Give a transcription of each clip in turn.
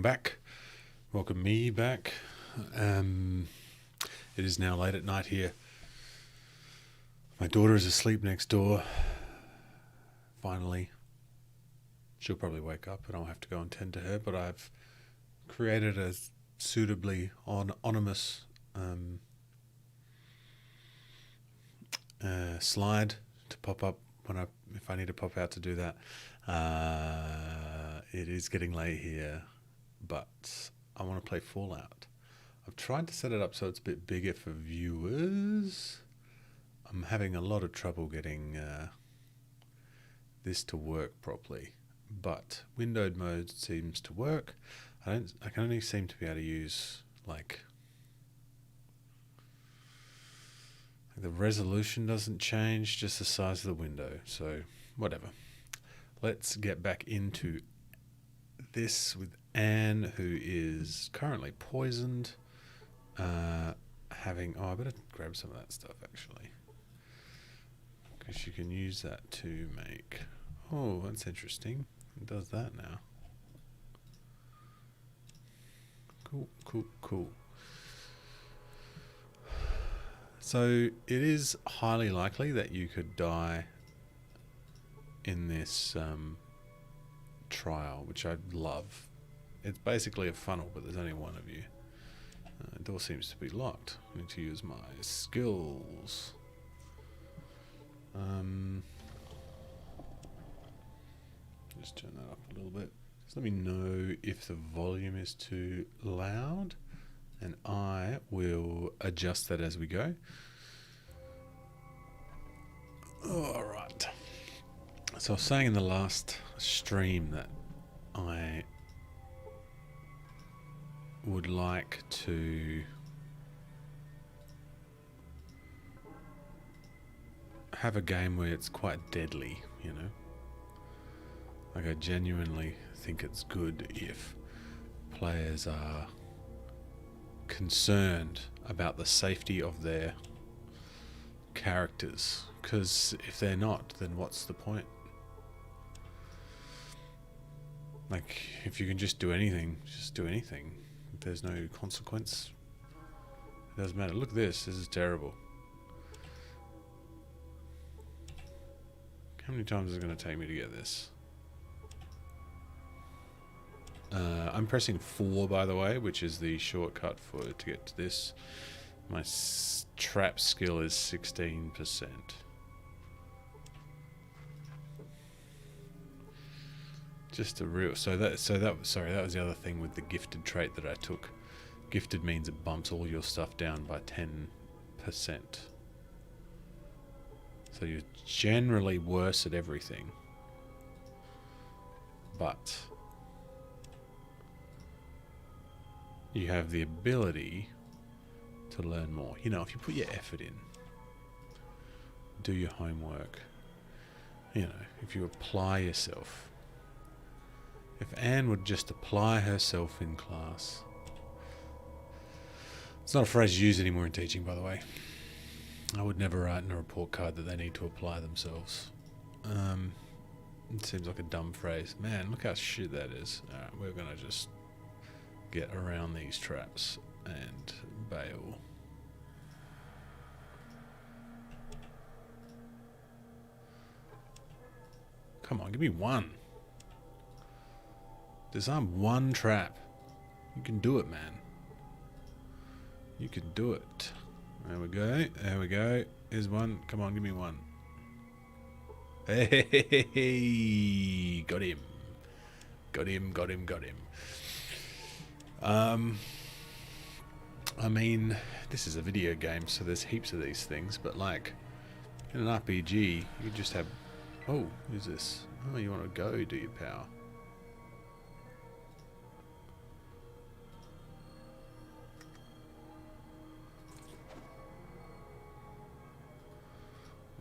welcome back. Welcome me back. It is now late at night here. My daughter is asleep next door. Finally. She'll probably wake up and I'll have to go and tend to her, but I've created a suitably anonymous slide to pop up if I need to pop out to do that. It is getting late here, but I want to play Fallout. I've tried to set it up so it's a bit bigger for viewers. I'm having a lot of trouble getting this to work properly, but windowed mode seems to work. I can only seem to be able to use the resolution doesn't change, just the size of the window. So whatever. Let's get back into this with Anne, who is currently poisoned. I better grab some of that stuff actually, because you can use that to make. Oh, that's interesting. It does that now. Cool. So it is highly likely that you could die in this trial, which I love. It's basically a funnel, but there's only one of you. The door seems to be locked. I need to use my skills. Just turn that up a little bit. Just let me know if the volume is too loud, and I will adjust that as we go. Alright. So I was saying in the last stream that I would like to have a game where it's quite deadly, you know? Like, I genuinely think it's good if players are concerned about the safety of their characters, because if they're not, then what's the point? Like, if you can just do anything, just do anything. If there's no consequence, it doesn't matter. Look at this. This is terrible. How many times is it going to take me to get this? I'm pressing 4, by the way, which is the shortcut to get to this. My trap skill is 16%. Just a real. Sorry, that was the other thing with the gifted trait that I took. Gifted means it bumps all your stuff down by 10%. So you're generally worse at everything. But you have the ability to learn more. You know, if you put your effort in, do your homework, you know, if you apply yourself. If Anne would just apply herself in class. It's not a phrase used anymore in teaching, by the way. I would never write in a report card that they need to apply themselves. It seems like a dumb phrase. Man, look how shit that is. Alright, we're going to just get around these traps and bail. Come on, give me one. Disarm one trap. You can do it, man. You can do it. There we go. Here's one. Come on, give me one. Hey, got him. I mean, this is a video game, so there's heaps of these things, but like, in an RPG, you just have... Oh, who's this? Oh, you want to go, do you, pal?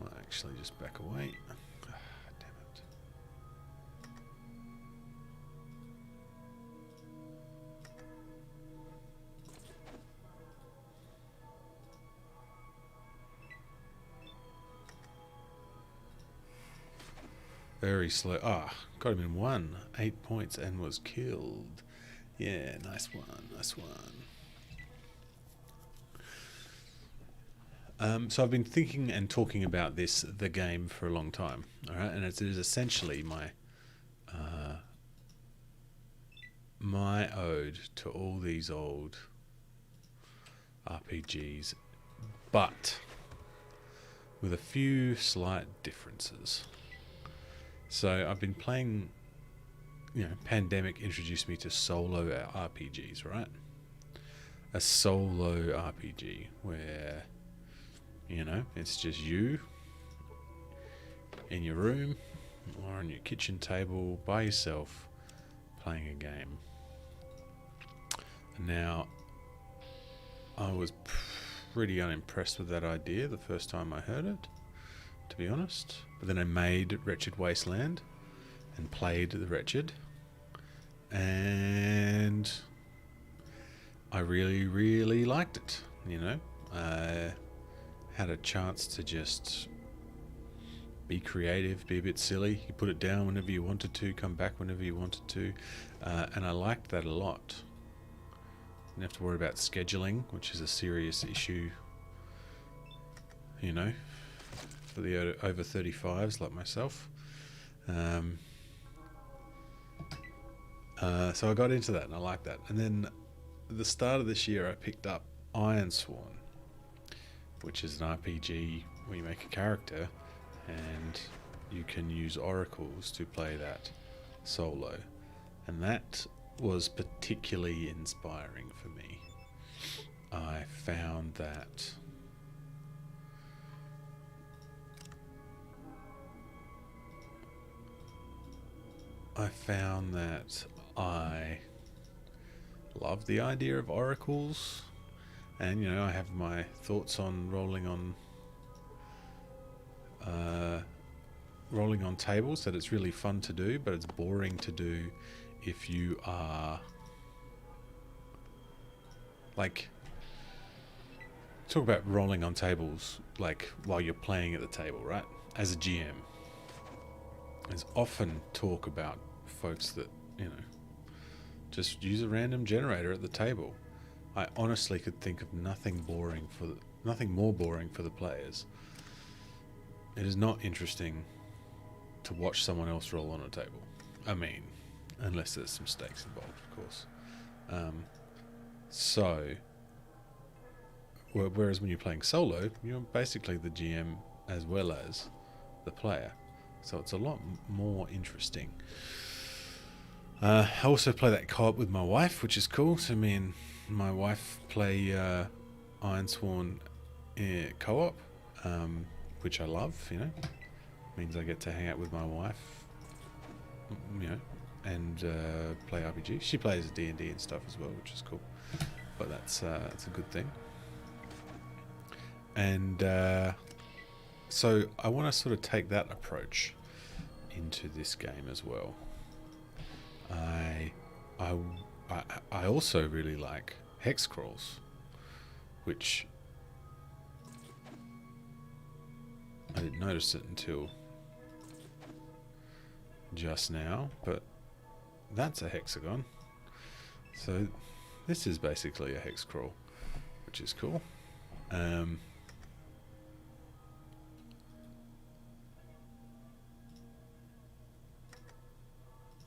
I'll actually just back away. Ah, damn it. Very slow. Ah, got him in 8 points and was killed. Yeah, nice one, nice one. So I've been thinking and talking about the game, for a long time, all right, and it is essentially my ode to all these old RPGs, but with a few slight differences. So I've been playing, Pandemic introduced me to solo RPGs, right? A solo RPG where, it's just you in your room or on your kitchen table by yourself playing a game. Now, I was pretty unimpressed with that idea the first time I heard it, to be honest. But then I made Wretched Wasteland and played the Wretched, and I really, really liked it. I had a chance to just be creative, be a bit silly. You put it down whenever you wanted to, come back whenever you wanted to, and I liked that a lot. Didn't have to worry about scheduling, which is a serious issue, for the over 35s like myself. So I got into that and I liked that. And then at the start of this year, I picked up Ironsworn, which is an RPG where you make a character and you can use oracles to play that solo. And that was particularly inspiring for me. I found that I love the idea of oracles, and I have my thoughts on rolling on tables, that it's really fun to do, but it's boring to do if you are talk about rolling on tables while you're playing at the table, right? As a GM, there's often talk about folks that just use a random generator at the table. I honestly could think of nothing more boring for the players. It is not interesting to watch someone else roll on a table. I mean, unless there's some stakes involved, of course. Whereas when you're playing solo, you're basically the GM as well as the player. So it's a lot more interesting. I also play that co-op with my wife, which is cool. So me and my wife play Ironsworn co-op, which I love, Means I get to hang out with my wife, and play RPG. She plays D&D and stuff as well, which is cool. But that's a good thing. And so I want to sort of take that approach into this game as well. I also really like hex crawls, which I didn't notice it until just now, but that's a hexagon. So this is basically a hex crawl, which is cool.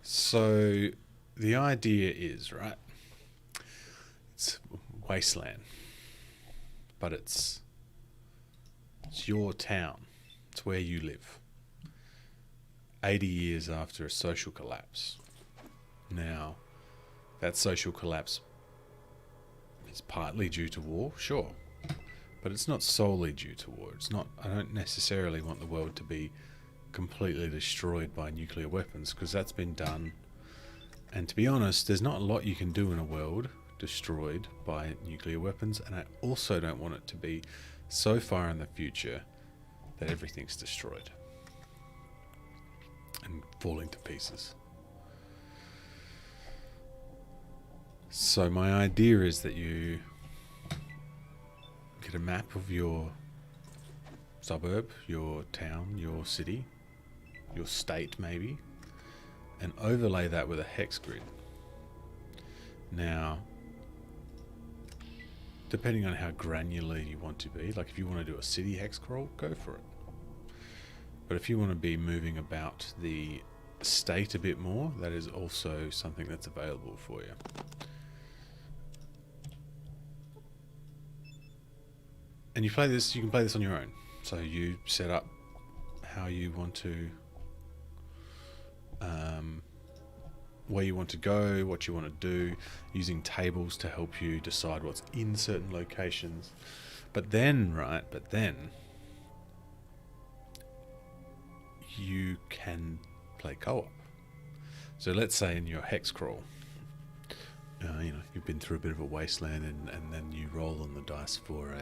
So the idea is, right, it's wasteland, but it's your town. It's where you live. 80 years after a social collapse. Now, that social collapse is partly due to war, sure, but it's not solely due to war. I don't necessarily want the world to be completely destroyed by nuclear weapons, because that's been done. And to be honest, there's not a lot you can do in a world destroyed by nuclear weapons, and I also don't want it to be so far in the future that everything's destroyed and falling to pieces. So my idea is that you get a map of your suburb, your town, your city, your state maybe, and overlay that with a hex grid. Now, depending on how granular you want to be, like if you want to do a city hex crawl, go for it. But if you want to be moving about the state a bit more, that is also something that's available for you. And you play this, you can play this on your own. So you set up how you want to, where you want to go, what you want to do, using tables to help you decide what's in certain locations. But then, you can play co-op. So let's say in your hex crawl, you've been through a bit of a wasteland, and then you roll on the dice for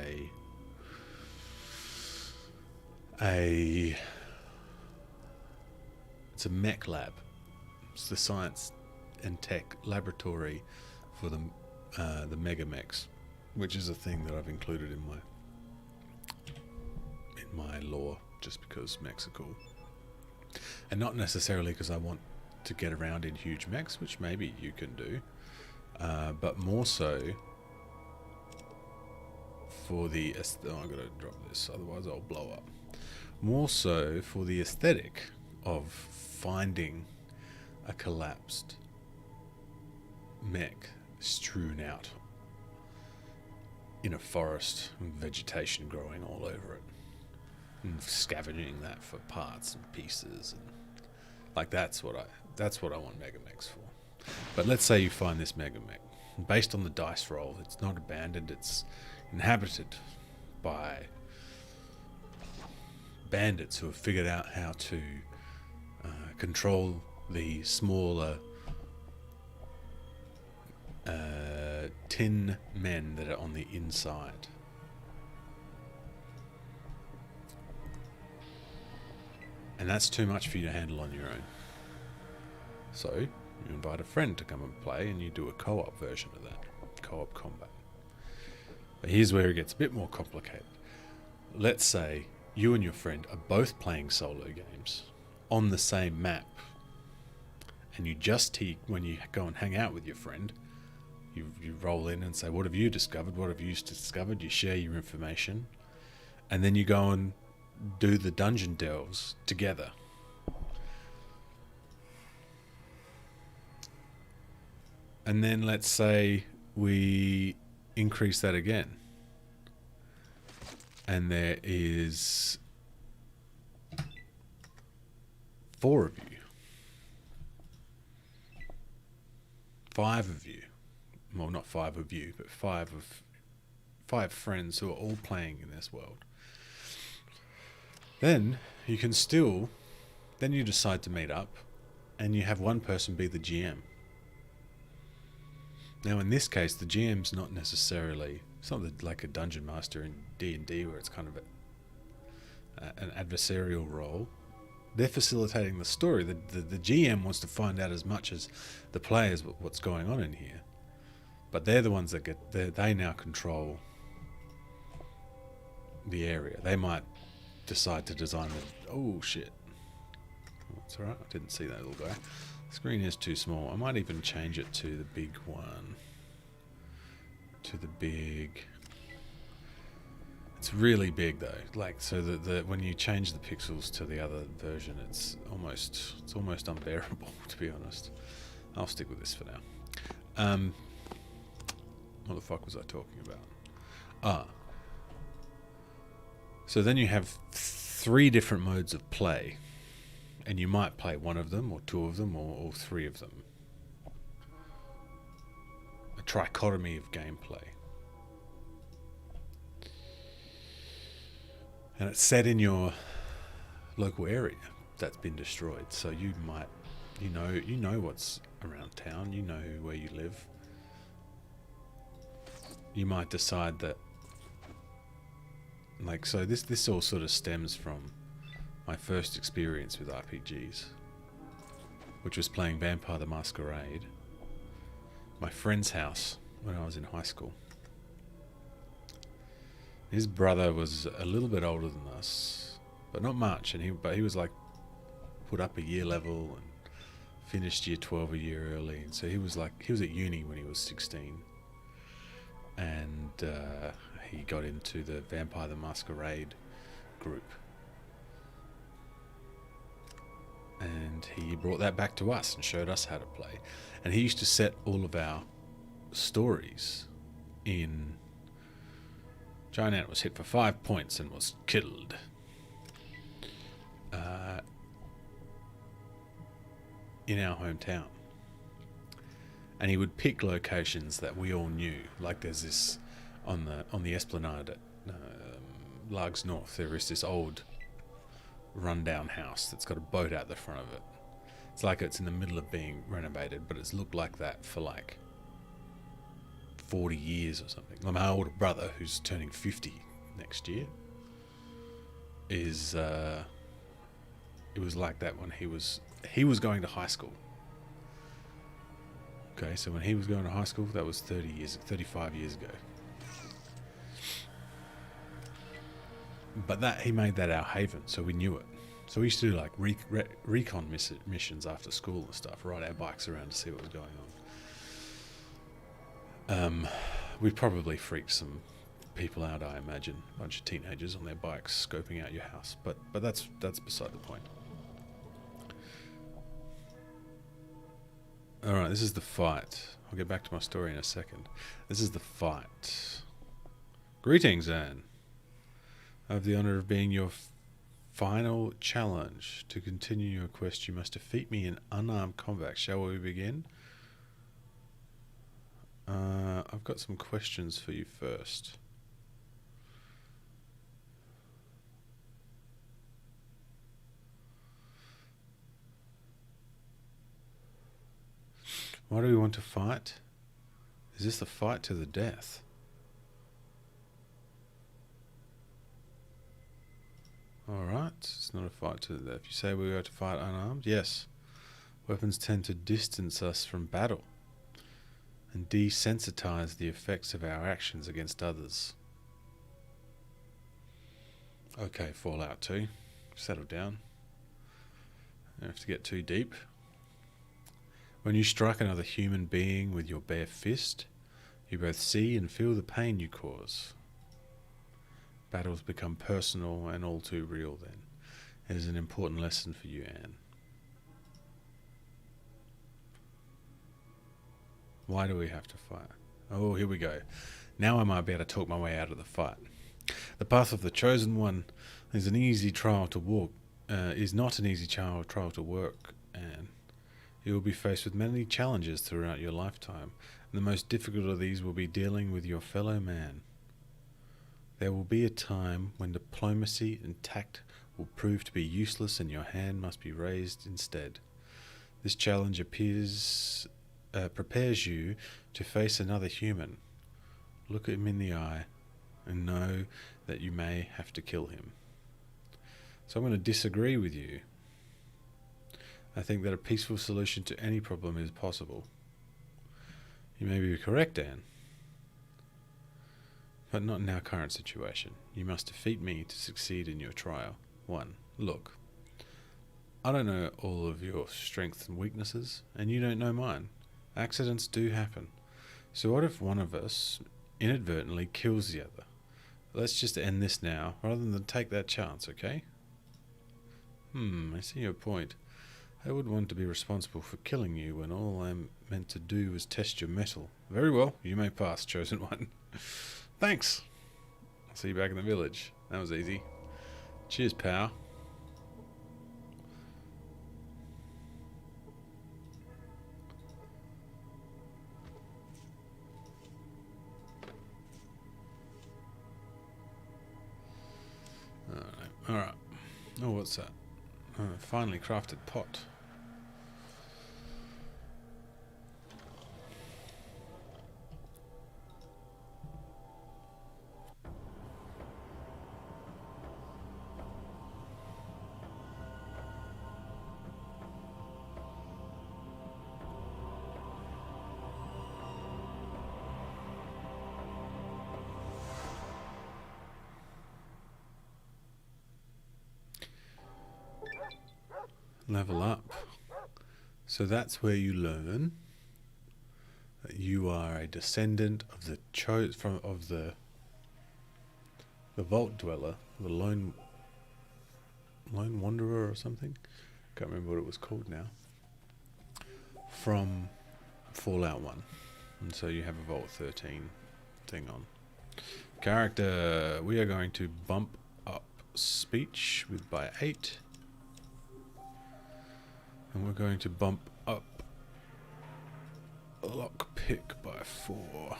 it's a mech lab. It's the science and tech laboratory for the mega mechs, which is a thing that I've included in my lore, just because mechs are cool, and not necessarily because I want to get around in huge mechs, which maybe you can do, but more so for the I gotta drop this, otherwise I'll blow up. More so for the aesthetic of finding a collapsed mech strewn out in a forest with vegetation growing all over it, and scavenging that for parts and pieces, and like that's what I want mega mechs for. But let's say you find this mega mech, based on the dice roll, it's not abandoned, it's inhabited by bandits who have figured out how to control the smaller tin men that are on the inside. And that's too much for you to handle on your own. So you invite a friend to come and play, and you do a co-op version of that, co-op combat. But here's where it gets a bit more complicated. Let's say you and your friend are both playing solo games on the same map, and you when you go and hang out with your friend, you roll in and say, what have you discovered, what have you discovered, you share your information, and then you go and do the dungeon delves together. And then let's say we increase that again, and there is 4 of you, 5 of you, well, not 5 of you, but 5 friends who are all playing in this world. Then you can then you decide to meet up, and you have one person be the GM. Now in this case, the GM's not necessarily, it's not like a dungeon master in D&D where it's kind of an adversarial role. They're facilitating the story. The GM wants to find out as much as the players what's going on in here. But they're the ones that they now control the area. They might decide to design oh shit. That's alright, I didn't see that little guy. The screen is too small. I might even change it to the big one. To the big... It's really big though. Like, so that when you change the pixels to the other version, it's almost unbearable, to be honest. I'll stick with this for now. What the fuck was I talking about? So then you have 3 different modes of play, and you might play one of them, or 2 of them, or all 3 of them. A trichotomy of gameplay. And it's set in your local area that's been destroyed, so you might, you know what's around town, you know where you live. You might decide that, like, so this all sort of stems from my first experience with RPGs, which was playing Vampire the Masquerade, my friend's house when I was in high school. His brother was a little bit older than us, but not much, but he was like put up a year level, and finished year 12 a year early, and so he was at uni when he was 16, and he got into the Vampire the Masquerade group, and he brought that back to us and showed us how to play. And he used to set all of our stories in Giant Ant was hit for 5 points and was killed. In our hometown. And he would pick locations that we all knew. Like there's this on the Esplanade at Largs North, there is this old rundown house that's got a boat out the front of it. It's like it's in the middle of being renovated, but it's looked like that for like 40 years or something. My older brother, who's turning 50 next year, is it was like that when he was going to high school. Okay, so when he was going to high school, that was 35 years ago. But he made that our haven, so we knew it. So we used to do like recon missions after school and stuff, ride our bikes around to see what was going on. We probably freaked some people out, I imagine. A bunch of teenagers on their bikes scoping out your house. But that's beside the point. Alright, this is the fight. I'll get back to my story in a second. This is the fight. Greetings, Anne. I have the honour of being your final challenge. To continue your quest, you must defeat me in unarmed combat. Shall we begin? I've got some questions for you first. Why do we want to fight? Is this the fight to the death? Alright, it's not a fight to the death. You say we go to fight unarmed? Yes. Weapons tend to distance us from battle and desensitize the effects of our actions against others. Okay, Fallout 2. Settle down. Don't have to get too deep. When you strike another human being with your bare fist, you both see and feel the pain you cause. Battles become personal and all too real then. It is an important lesson for you, Anne. Why do we have to fight? Oh, here we go. Now I might be able to talk my way out of the fight. The path of the chosen one is an easy trial to walk. Is not an easy trial to work, Anne. You will be faced with many challenges throughout your lifetime, and the most difficult of these will be dealing with your fellow man. There will be a time when diplomacy and tact will prove to be useless and your hand must be raised instead. This challenge prepares you to face another human. Look him in the eye and know that you may have to kill him. So I'm going to disagree with you. I think that a peaceful solution to any problem is possible. You may be correct, Anne, but not in our current situation. You must defeat me to succeed in your trial. 1. Look, I don't know all of your strengths and weaknesses, and you don't know mine. Accidents do happen. So what if one of us inadvertently kills the other? Let's just end this now, rather than take that chance, okay? I see your point. I would want to be responsible for killing you when all I'm meant to do is test your mettle. Very well, you may pass, chosen one. Thanks. I'll see you back in the village. That was easy. Cheers, pal. Alright. Oh, what's that? Oh, finely crafted pot. Level up. So that's where you learn that you are a descendant of the Vault Dweller, the Lone Wanderer or something. Can't remember what it was called now. From Fallout 1. And so you have a Vault 13 thing on. Character, we are going to bump up speech by 8. And we're going to bump up lockpick by 4.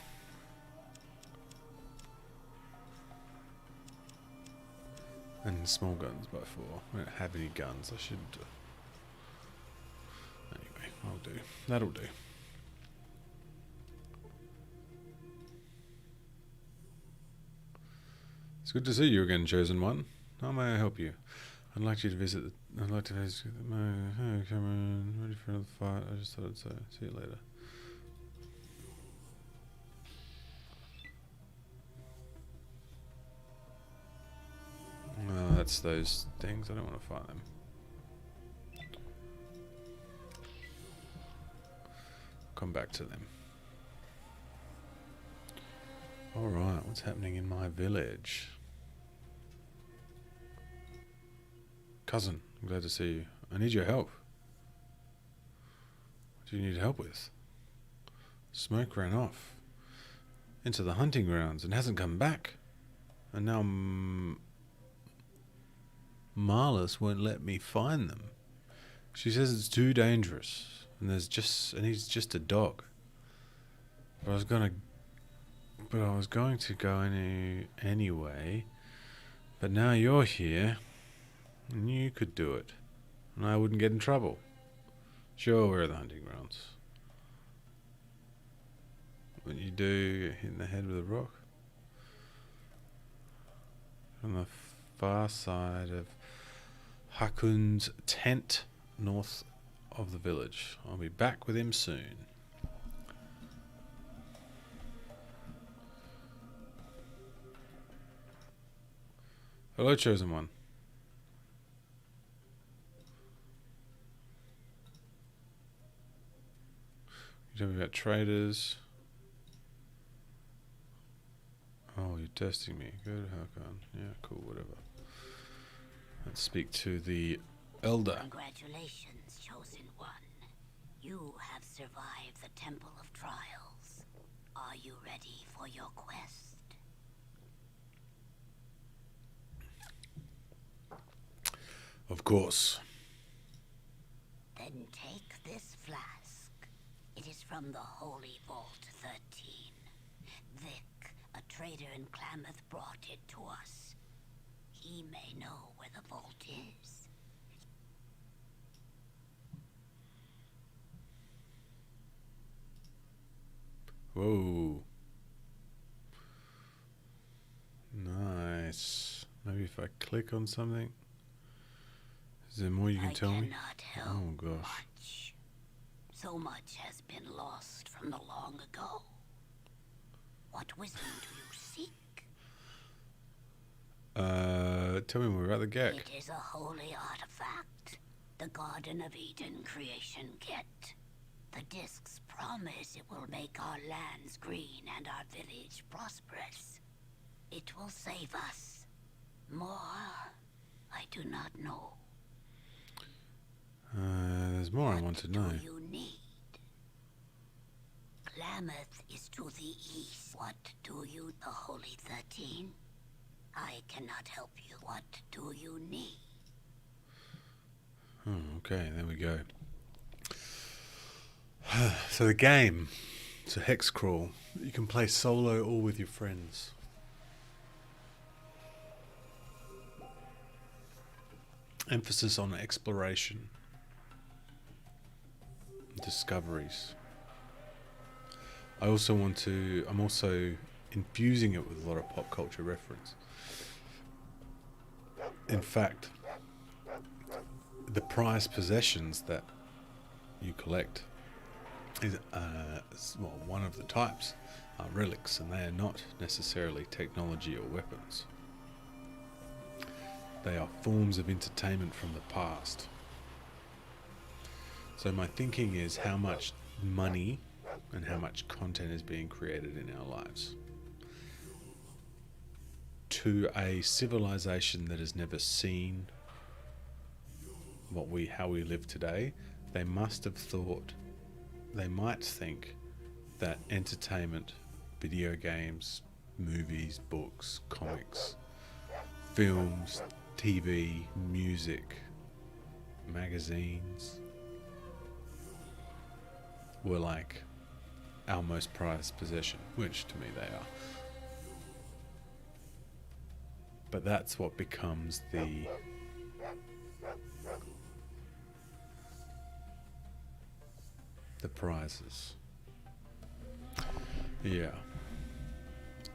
And small guns by 4. I don't have any guns. I should. Anyway, I'll do. That'll do. It's good to see you again, Chosen One. How may I help you? I'd like you to visit. I'd like to visit. Hey, Cameron, ready for another fight? I just thought I'd say. See you later. Oh, that's those things. I don't want to fight them. Come back to them. Alright, what's happening in my village? Cousin, I'm glad to see you. I need your help. What do you need help with? Smoke ran off into the hunting grounds and hasn't come back. And now Marlis won't let me find them. She says it's too dangerous, and he's just a dog. But I was going to go anyway. But now you're here, and you could do it, and I wouldn't get in trouble. Sure, we're at the hunting grounds. What you do, hit in the head with a rock. On the far side of Hakun's tent, north of the village. I'll be back with him soon. Hello, Chosen One. You tell me about traders. Oh, you're testing me. Good, Hakun. Yeah, cool, whatever. Let's speak to the Elder. Congratulations, Chosen One. You have survived the Temple of Trials. Are you ready for your quest? Of course. Then take this flask. It is from the Holy Vault 13. Vic, a trader in Klamath, brought it to us. He may know where the vault is. Whoa. Nice. Maybe if I click on something. Is there more you can tell me? I cannot help Oh gosh. much. So much has been lost from the long ago. What wisdom do you seek? Tell me more about the Gek. It is a holy artifact. The Garden of Eden creation kit. The discs promise it will make our lands green and our village prosperous. It will save us. More, I do not know. There's more I want to know. What do you need? Klamath is to the east. What do you, the Holy 13? I cannot help you. What do you need? Oh, okay, there we go. So the game, it's a hex crawl. You can play solo or with your friends. Emphasis on exploration, discoveries. I'm also infusing it with a lot of pop culture reference. In fact, the prized possessions that you collect is one of the types are relics, and they are not necessarily technology or weapons. They are forms of entertainment from the past. So my thinking is how much money and how much content is being created in our lives. To a civilization that has never seen how we live today, they might think that entertainment, video games, movies, books, comics, films, TV, music, magazines were like our most prized possession, which to me they are. But that's what becomes the prizes. Yeah.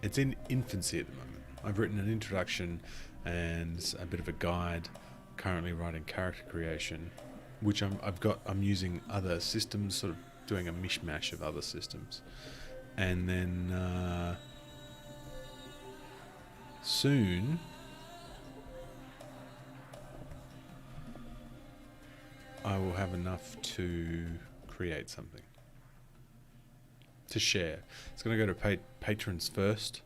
It's in infancy at the moment. I've written an introduction and a bit of a guide, currently writing character creation, which I'm using other systems, sort of doing a mishmash of other systems. And then soon I will have enough to create something to share. It's going to go to patrons first.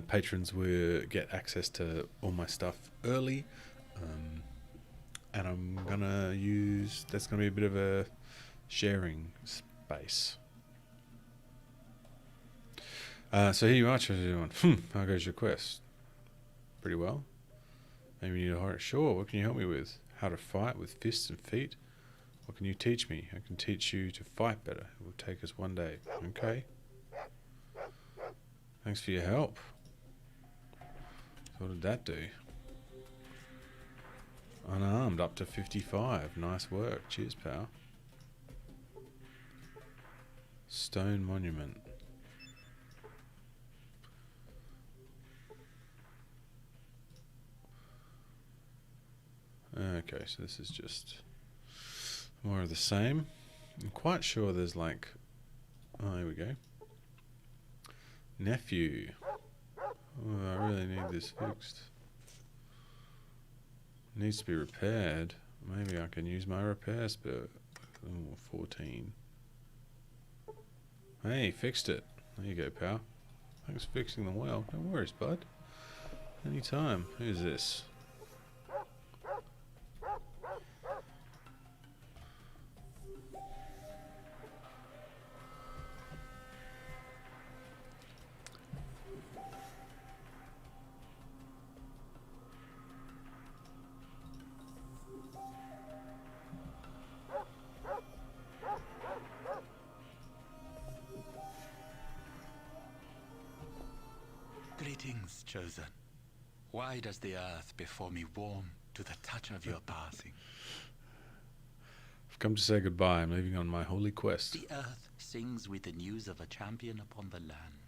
Patrons will get access to all my stuff early, and I'm gonna use. That's going to be a bit of a sharing space. So here you are, everyone. How goes your quest? Pretty well. Maybe you need a horror. Sure. What can you help me with? How to fight with fists and feet? What can you teach me? I can teach you to fight better. It will take us one day. Okay. Thanks for your help. What did that do? Unarmed up to 55. Nice work. Cheers, pal. Stone monument. Okay, so this is just more of the same. I'm quite sure there's like... Oh, here we go. Nephew. Oh, I really need this fixed. Needs to be repaired. Maybe I can use my repair spell. Oh, 14. Hey, fixed it. There you go, pal. Thanks for fixing the well. No worries, bud. Anytime. Who's this? Greetings, Chosen. Why does the earth before me warm to the touch of your passing? I've come to say goodbye. I'm leaving on my holy quest. The earth sings with the news of a champion upon the land.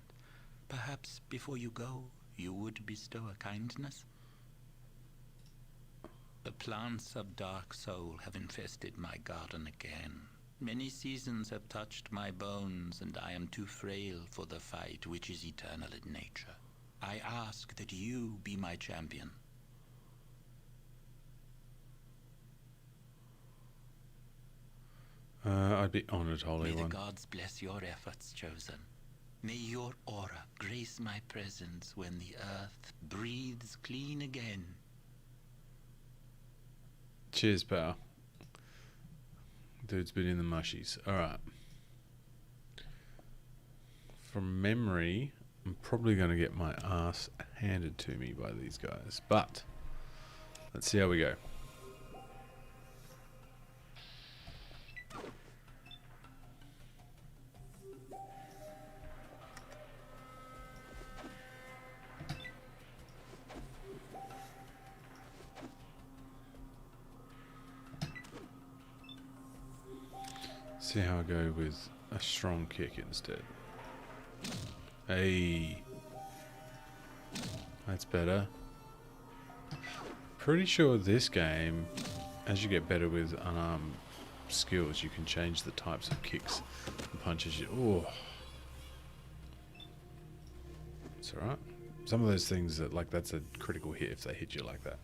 Perhaps before you go, you would bestow a kindness? The plants of dark soul have infested my garden again. Many seasons have touched my bones, and I am too frail for the fight which is eternal in nature. I ask that you be my champion. I'd be honored, Holy May One. the gods bless your efforts, Chosen. May your aura grace my presence when the earth breathes clean again. Cheers, pal. Dude's been in the mushies. Alright. From memory, I'm probably going to get my ass handed to me by these guys. But, let's see how we go. See how I go with a strong kick instead. Hey. That's better. Pretty sure this game, as you get better with unarmed skills, you can change the types of kicks and punches you. Oh. It's alright. Some of those things that, like, that's a critical hit if they hit you like that.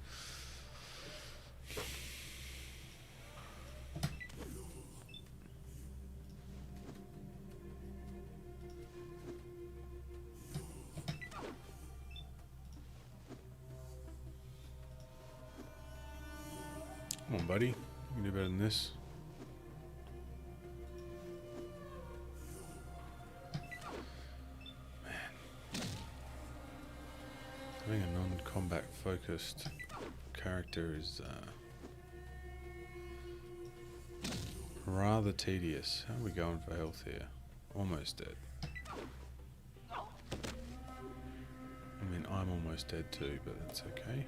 Come on, buddy. You can do better than this. Man. Having a non-combat focused character is rather tedious. How are we going for health here? Almost dead. I mean, I'm almost dead too, but that's okay.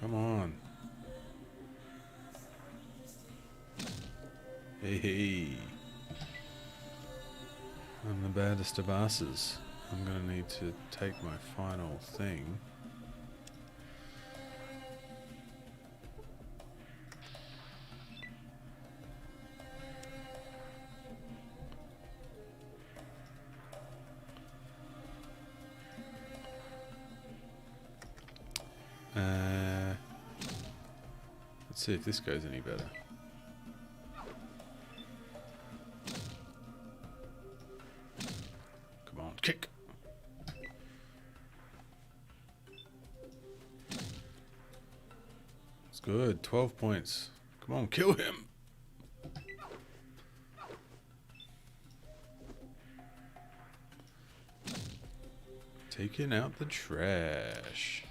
Come on. Hey. I'm the baddest of asses. I'm gonna need to take my final thing. Let's see if this goes any better. Come on, kick. It's good. 12 points. Come on, kill him. Taking out the trash.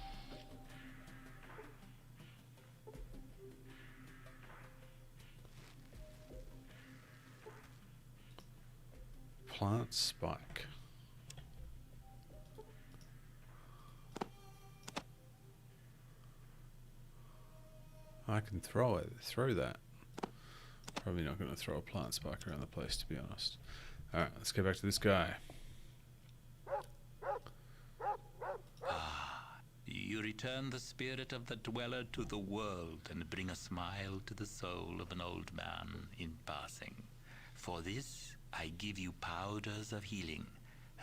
Plant spike. I can throw it. Throw that. Probably not going to throw a plant spike around the place, to be honest. Alright, let's go back to this guy. You return the spirit of the dweller to the world and bring a smile to the soul of an old man in passing. For this, I give you powders of healing.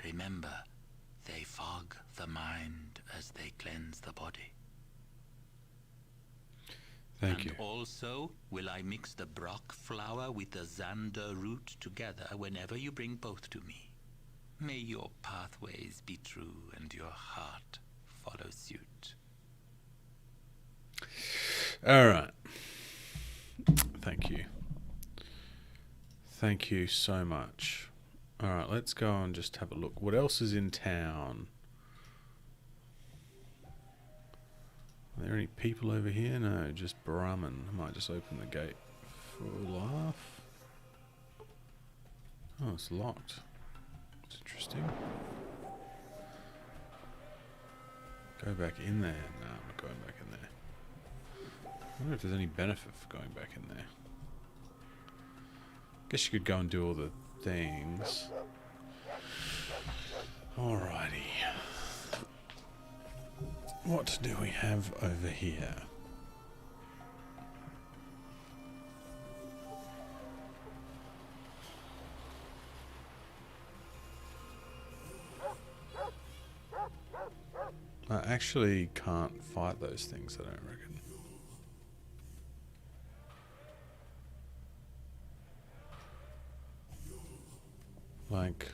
Remember, they fog the mind as they cleanse the body. Thank you. And also, will I mix the Brock flower with the Xander root together whenever you bring both to me. May your pathways be true and your heart follow suit. Alright. Thank you. Thank you so much. Alright, let's go and just have a look. What else is in town? Are there any people over here? No, just Brahmin. I might just open the gate for a laugh. Oh, it's locked. It's interesting. Go back in there. No, I'm not going back in there. I wonder if there's any benefit for going back in there. Guess you could go and do all the things. Alrighty. What do we have over here? I actually can't fight those things, I don't reckon. Like...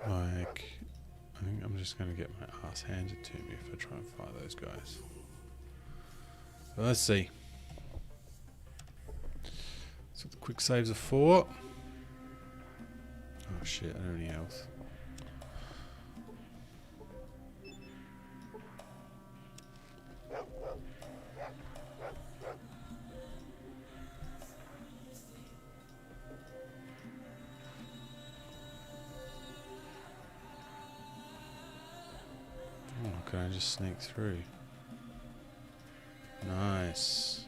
I think I'm just going to get my ass handed to me if I try and fight those guys. But let's see. So the quick saves are 4. Oh shit, I don't have any health. Oh, can I just sneak through? Nice.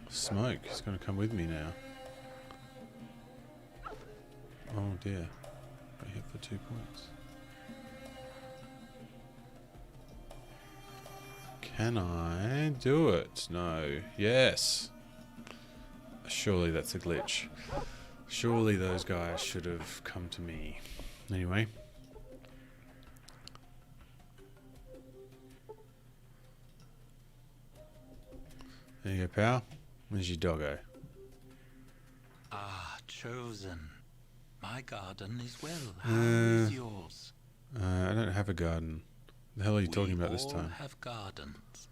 Smoke, he's gonna come with me now. Oh dear. I hit for 2 points. Can I do it? No. Yes. Surely that's a glitch. Surely those guys should have come to me. Anyway. There you go, pal. Where's your doggo? Ah, chosen. My garden is well. How is yours? I don't have a garden. The hell are you talking about this We all time? have gardens.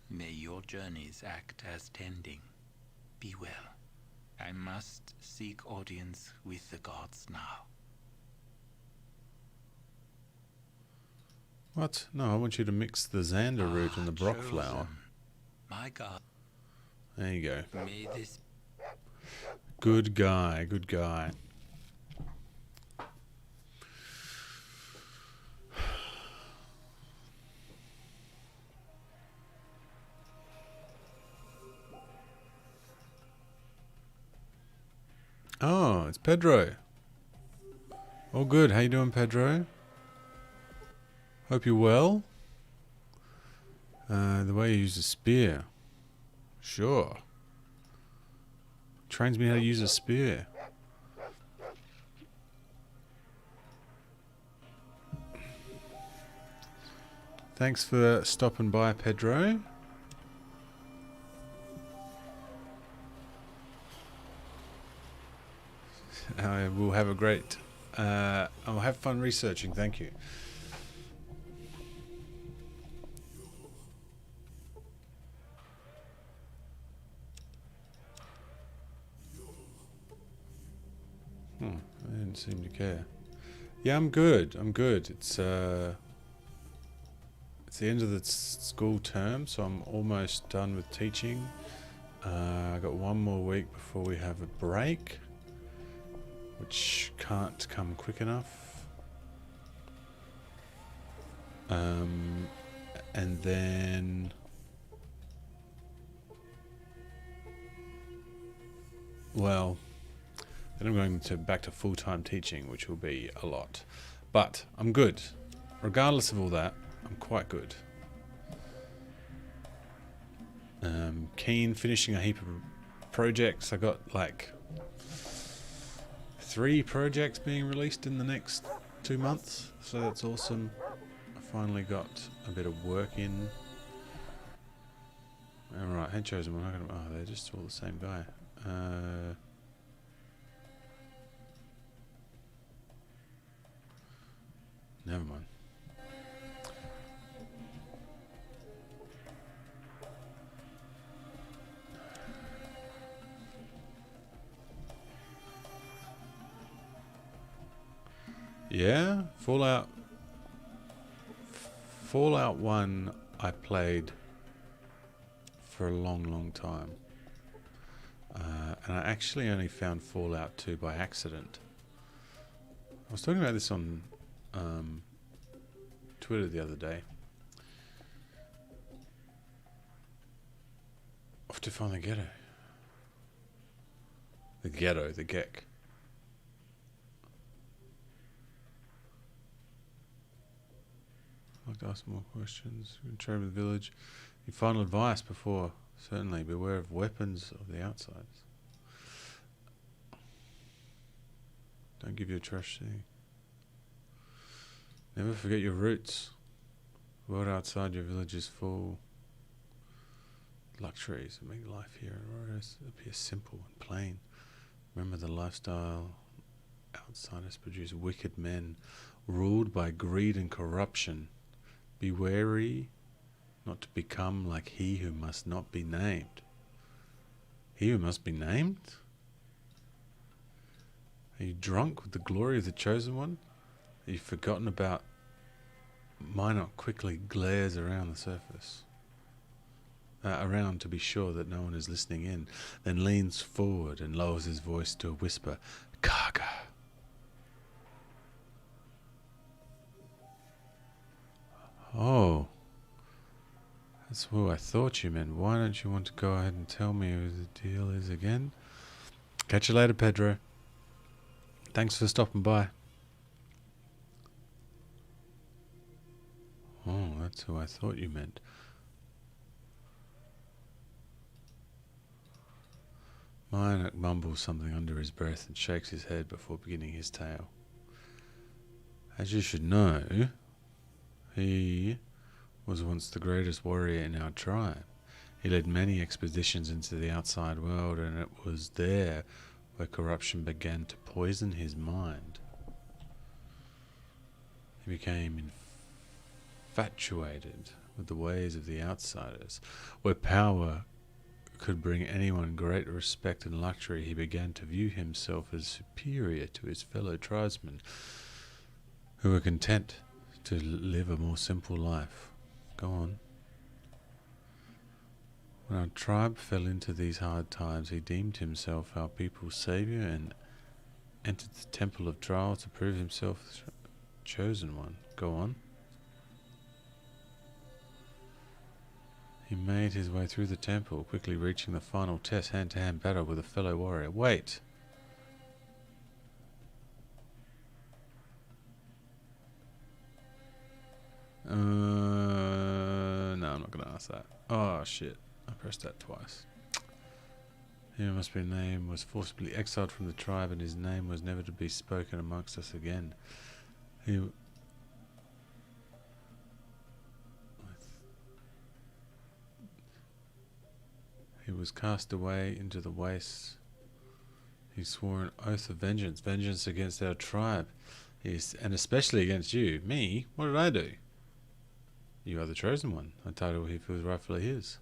May your journeys act as tending. Be well. I must seek audience with the gods now. What? No, I want you to mix the Xander root and the Brock flower. Chosen. My God, There you go. may this Good guy, good guy. Oh, it's Pedro. All good. How you doing, Pedro? Hope you're well. The way you use a spear. Sure. Trains me how to use a spear. Thanks for stopping by, Pedro. I will have a great... I'll have fun researching, thank you. I didn't seem to care. Yeah, I'm good. I'm good. It's the end of the school term, so I'm almost done with teaching. I got one more week before we have a break, which can't come quick enough. And then... Well... Then I'm going back to full-time teaching, which will be a lot. But I'm good. Regardless of all that, I'm quite good. Keen finishing a heap of projects. I got like 3 projects being released in the next 2 months, so that's awesome. I finally got a bit of work in. Alright, Head Chosen, we're not gonna... Oh, they're just all the same guy. Never mind. Yeah, Fallout 1 I played for a long time. And I actually only found Fallout 2 by accident. I was talking about this on Twitter the other day. Off to find the ghetto. The ghetto, the Gek. I'd like to ask more questions. Trade with the village. Your final advice before, certainly, beware of weapons of the outsides. Don't give your trash thing. Never forget your roots. The world outside your village is full luxuries that make life here in Auroras appear simple and plain. Remember the lifestyle outsiders produce wicked men ruled by greed and corruption. Be wary not to become like he who must not be named. He who must be named? Are you drunk with the glory of the Chosen One? Have you forgotten about Minot quickly glares around the surface. Around to be sure that no one is listening in, then leans forward and lowers his voice to a whisper. Karga. Oh. That's who I thought you meant. Why don't you want to go ahead and tell me who the deal is again? Catch you later, Pedro. Thanks for stopping by. Oh, that's who I thought you meant. Minoc mumbles something under his breath and shakes his head before beginning his tale. As you should know, he was once the greatest warrior in our tribe. He led many expeditions into the outside world, and it was there where corruption began to poison his mind. He became infatuated with the ways of the outsiders. Where power could bring anyone great respect and luxury, he began to view himself as superior to his fellow tribesmen, who were content to live a more simple life. Go on. When our tribe fell into these hard times, he deemed himself our people's savior and entered the Temple of Trial to prove himself the chosen one. Go on. He made his way through the temple, quickly reaching the final test, hand-to-hand battle with a fellow warrior. Wait! No, I'm not going to ask that. Oh, shit. I pressed that twice. He who must be named was forcibly exiled from the tribe, and his name was never to be spoken amongst us again. He was cast away into the wastes. He swore an oath of vengeance, vengeance against our tribe, and especially against you. Me? What did I do? You are the chosen one, a title he feels rightfully his.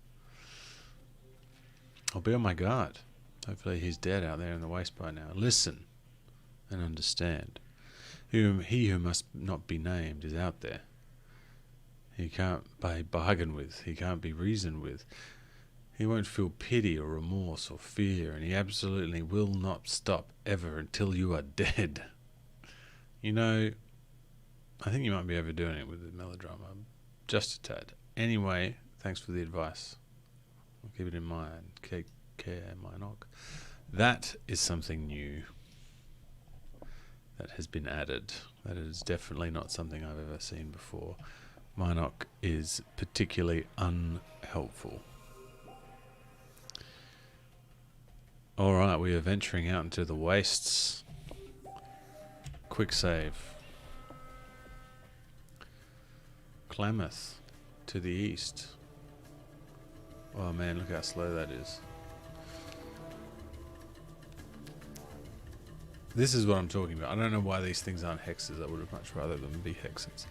I'll be on my guard. Hopefully he's dead out there in the waste by now. Listen and understand. He who must not be named is out there. He can't be bargained with. He can't be reasoned with. He won't feel pity or remorse or fear, and he absolutely will not stop ever until you are dead. You know, I think you might be overdoing it with the melodrama. Just a tad. Anyway, thanks for the advice. I'll keep it in mind. Take care, Minoc. That is something new that has been added. That is definitely not something I've ever seen before. Minoc is particularly unhelpful. Alright, we are venturing out into the wastes. Quick save. Klamath to the east. Oh man, look how slow that is. This is what I'm talking about. I don't know why these things aren't hexes. I would have much rather them be hexes.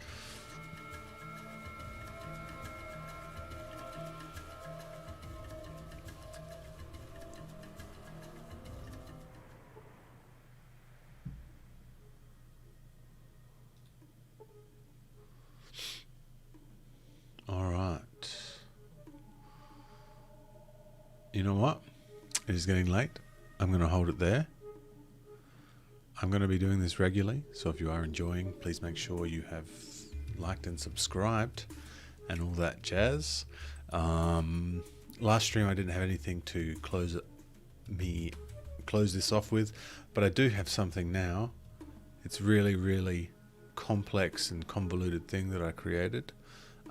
Alright. You know what? It is getting late. I'm going to hold it there. I'm going to be doing this regularly, so if you are enjoying, please make sure you have liked and subscribed and all that jazz. Last stream I didn't have anything to close this off with, but I do have something now. It's really, really complex and convoluted thing that I created,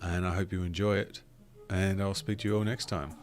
and I hope you enjoy it, and I'll speak to you all next time.